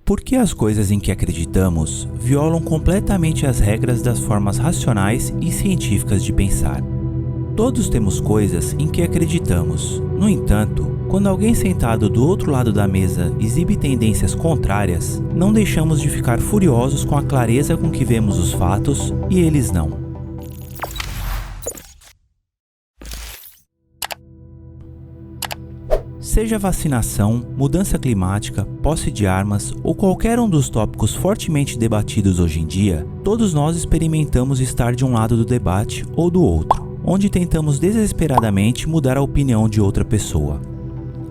Por que as coisas em que acreditamos violam completamente as regras das formas racionais e científicas de pensar? Todos temos coisas em que acreditamos. No entanto, quando alguém sentado do outro lado da mesa exibe tendências contrárias, não deixamos de ficar furiosos com a clareza com que vemos os fatos e eles não. Seja vacinação, mudança climática, posse de armas ou qualquer um dos tópicos fortemente debatidos hoje em dia, todos nós experimentamos estar de um lado do debate ou do outro, onde tentamos desesperadamente mudar a opinião de outra pessoa.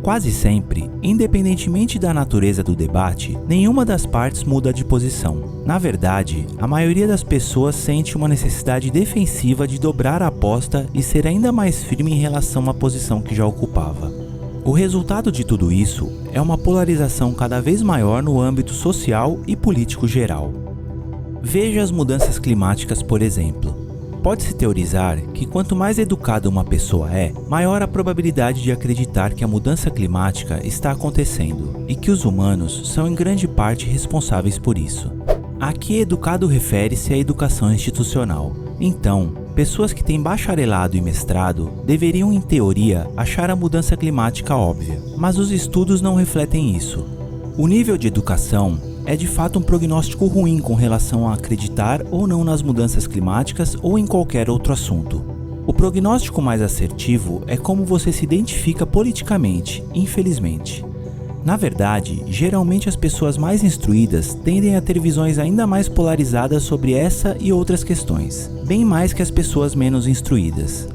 Quase sempre, independentemente da natureza do debate, nenhuma das partes muda de posição. Na verdade, a maioria das pessoas sente uma necessidade defensiva de dobrar a aposta e ser ainda mais firme em relação à posição que já ocupava. O resultado de tudo isso é uma polarização cada vez maior no âmbito social e político geral. Veja as mudanças climáticas, por exemplo. Pode-se teorizar que quanto mais educada uma pessoa é, maior a probabilidade de acreditar que a mudança climática está acontecendo e que os humanos são em grande parte responsáveis por isso. Aqui educado refere-se à educação institucional. Então, pessoas que têm bacharelado e mestrado deveriam, em teoria, achar a mudança climática óbvia, mas os estudos não refletem isso. O nível de educação é de fato um prognóstico ruim com relação a acreditar ou não nas mudanças climáticas ou em qualquer outro assunto. O prognóstico mais assertivo é como você se identifica politicamente, infelizmente. Na verdade, geralmente as pessoas mais instruídas tendem a ter visões ainda mais polarizadas sobre essa e outras questões, bem mais que as pessoas menos instruídas.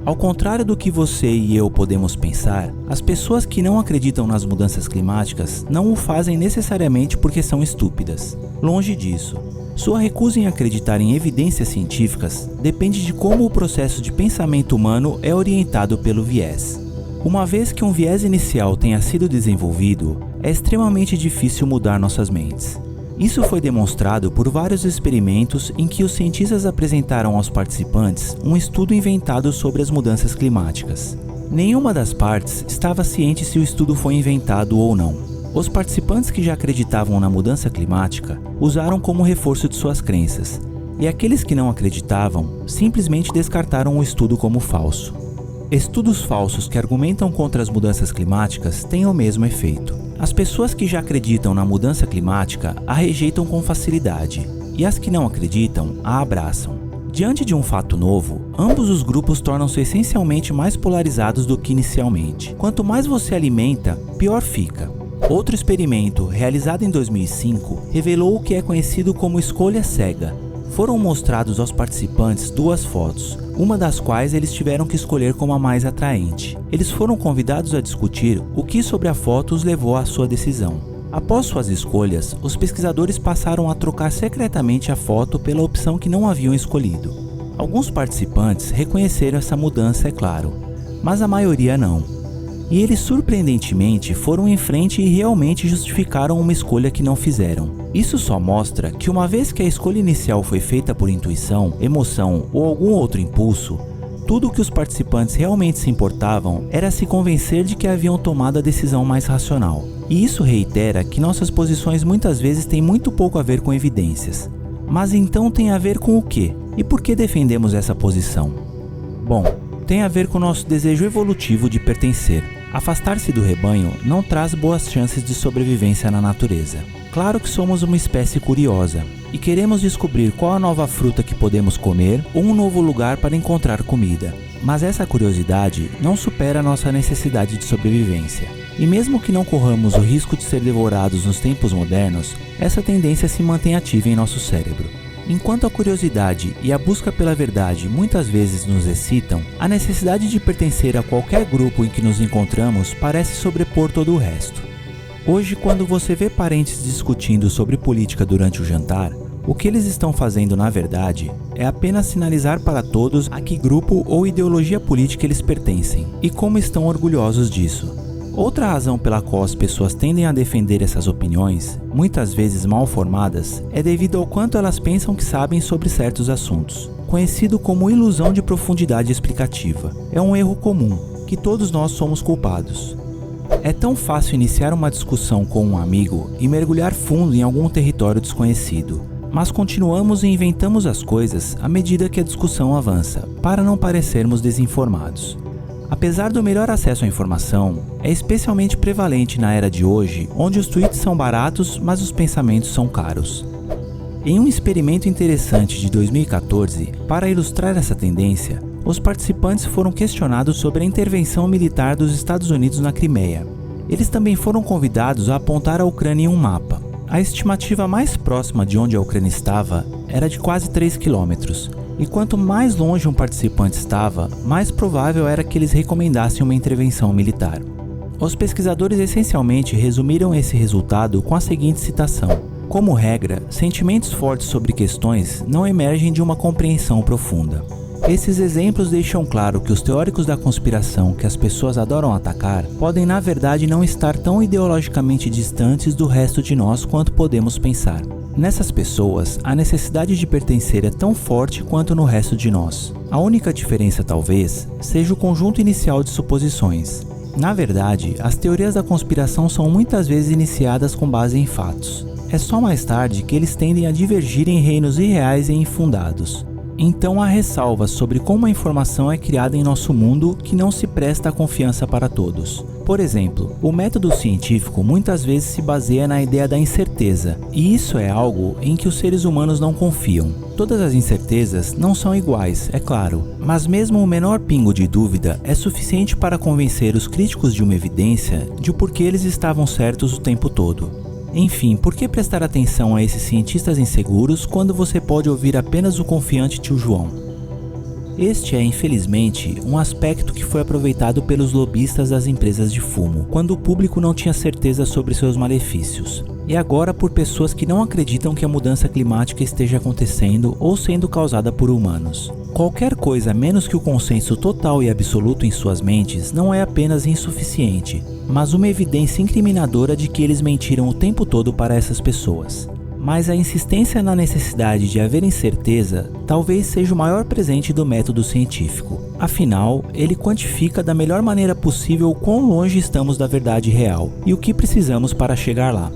Ao contrário do que você e eu podemos pensar, as pessoas que não acreditam nas mudanças climáticas não o fazem necessariamente porque são estúpidas. Longe disso. Sua recusa em acreditar em evidências científicas depende de como o processo de pensamento humano é orientado pelo viés. Uma vez que um viés inicial tenha sido desenvolvido, é extremamente difícil mudar nossas mentes. Isso foi demonstrado por vários experimentos em que os cientistas apresentaram aos participantes um estudo inventado sobre as mudanças climáticas. Nenhuma das partes estava ciente se o estudo foi inventado ou não. Os participantes que já acreditavam na mudança climática usaram como reforço de suas crenças, e aqueles que não acreditavam simplesmente descartaram o estudo como falso. Estudos falsos que argumentam contra as mudanças climáticas têm o mesmo efeito. As pessoas que já acreditam na mudança climática a rejeitam com facilidade, e as que não acreditam a abraçam. Diante de um fato novo, ambos os grupos tornam-se essencialmente mais polarizados do que inicialmente. Quanto mais você alimenta, pior fica. Outro experimento, realizado em 2005, revelou o que é conhecido como escolha cega. Foram mostrados aos participantes duas fotos, uma das quais eles tiveram que escolher como a mais atraente. Eles foram convidados a discutir o que sobre a foto os levou à sua decisão. Após suas escolhas, os pesquisadores passaram a trocar secretamente a foto pela opção que não haviam escolhido. Alguns participantes reconheceram essa mudança, é claro, mas a maioria não. E eles surpreendentemente foram em frente e realmente justificaram uma escolha que não fizeram. Isso só mostra que uma vez que a escolha inicial foi feita por intuição, emoção ou algum outro impulso, tudo o que os participantes realmente se importavam era se convencer de que haviam tomado a decisão mais racional. E isso reitera que nossas posições muitas vezes têm muito pouco a ver com evidências. Mas então tem a ver com o quê? E por que defendemos essa posição? Bom, tem a ver com o nosso desejo evolutivo de pertencer. Afastar-se do rebanho não traz boas chances de sobrevivência na natureza. Claro que somos uma espécie curiosa e queremos descobrir qual a nova fruta que podemos comer ou um novo lugar para encontrar comida. Mas essa curiosidade não supera a nossa necessidade de sobrevivência. E mesmo que não corramos o risco de ser devorados nos tempos modernos, essa tendência se mantém ativa em nosso cérebro. Enquanto a curiosidade e a busca pela verdade muitas vezes nos excitam, a necessidade de pertencer a qualquer grupo em que nos encontramos parece sobrepor todo o resto. Hoje, quando você vê parentes discutindo sobre política durante o jantar, o que eles estão fazendo na verdade é apenas sinalizar para todos a que grupo ou ideologia política eles pertencem e como estão orgulhosos disso. Outra razão pela qual as pessoas tendem a defender essas opiniões, muitas vezes mal formadas, é devido ao quanto elas pensam que sabem sobre certos assuntos, conhecido como ilusão de profundidade explicativa. É um erro comum, que todos nós somos culpados. É tão fácil iniciar uma discussão com um amigo e mergulhar fundo em algum território desconhecido, mas continuamos e inventamos as coisas à medida que a discussão avança, para não parecermos desinformados. Apesar do melhor acesso à informação, é especialmente prevalente na era de hoje, onde os tweets são baratos, mas os pensamentos são caros. Em um experimento interessante de 2014, para ilustrar essa tendência, os participantes foram questionados sobre a intervenção militar dos Estados Unidos na Crimeia. Eles também foram convidados a apontar a Ucrânia em um mapa. A estimativa mais próxima de onde a Ucrânia estava era de quase 3 quilômetros. E quanto mais longe um participante estava, mais provável era que eles recomendassem uma intervenção militar. Os pesquisadores essencialmente resumiram esse resultado com a seguinte citação: como regra, sentimentos fortes sobre questões não emergem de uma compreensão profunda. Esses exemplos deixam claro que os teóricos da conspiração que as pessoas adoram atacar podem na verdade não estar tão ideologicamente distantes do resto de nós quanto podemos pensar. Nessas pessoas, a necessidade de pertencer é tão forte quanto no resto de nós. A única diferença, talvez, seja o conjunto inicial de suposições. Na verdade, as teorias da conspiração são muitas vezes iniciadas com base em fatos. É só mais tarde que eles tendem a divergir em reinos irreais e infundados. Então há ressalvas sobre como a informação é criada em nosso mundo que não se presta a confiança para todos. Por exemplo, o método científico muitas vezes se baseia na ideia da incerteza, e isso é algo em que os seres humanos não confiam. Todas as incertezas não são iguais, é claro, mas mesmo o menor pingo de dúvida é suficiente para convencer os críticos de uma evidência de porquê eles estavam certos o tempo todo. Enfim, por que prestar atenção a esses cientistas inseguros quando você pode ouvir apenas o confiante tio João? Este é, infelizmente, um aspecto que foi aproveitado pelos lobistas das empresas de fumo, quando o público não tinha certeza sobre seus malefícios, e agora por pessoas que não acreditam que a mudança climática esteja acontecendo ou sendo causada por humanos. Qualquer coisa menos que o consenso total e absoluto em suas mentes não é apenas insuficiente, mas uma evidência incriminadora de que eles mentiram o tempo todo para essas pessoas. Mas a insistência na necessidade de haver incerteza talvez seja o maior presente do método científico. Afinal, ele quantifica da melhor maneira possível quão longe estamos da verdade real e o que precisamos para chegar lá.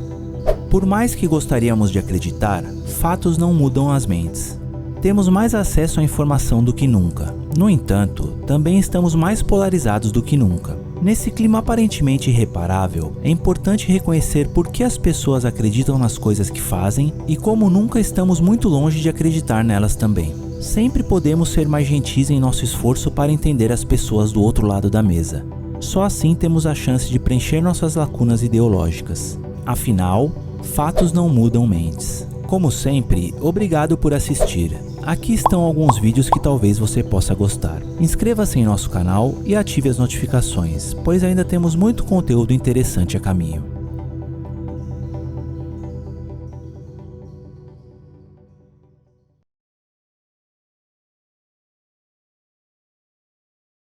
Por mais que gostaríamos de acreditar, fatos não mudam as mentes. Temos mais acesso à informação do que nunca. No entanto, também estamos mais polarizados do que nunca. Nesse clima aparentemente irreparável, é importante reconhecer por que as pessoas acreditam nas coisas que fazem e como nunca estamos muito longe de acreditar nelas também. Sempre podemos ser mais gentis em nosso esforço para entender as pessoas do outro lado da mesa. Só assim temos a chance de preencher nossas lacunas ideológicas. Afinal, fatos não mudam mentes. Como sempre, obrigado por assistir. Aqui estão alguns vídeos que talvez você possa gostar. Inscreva-se em nosso canal e ative as notificações, pois ainda temos muito conteúdo interessante a caminho.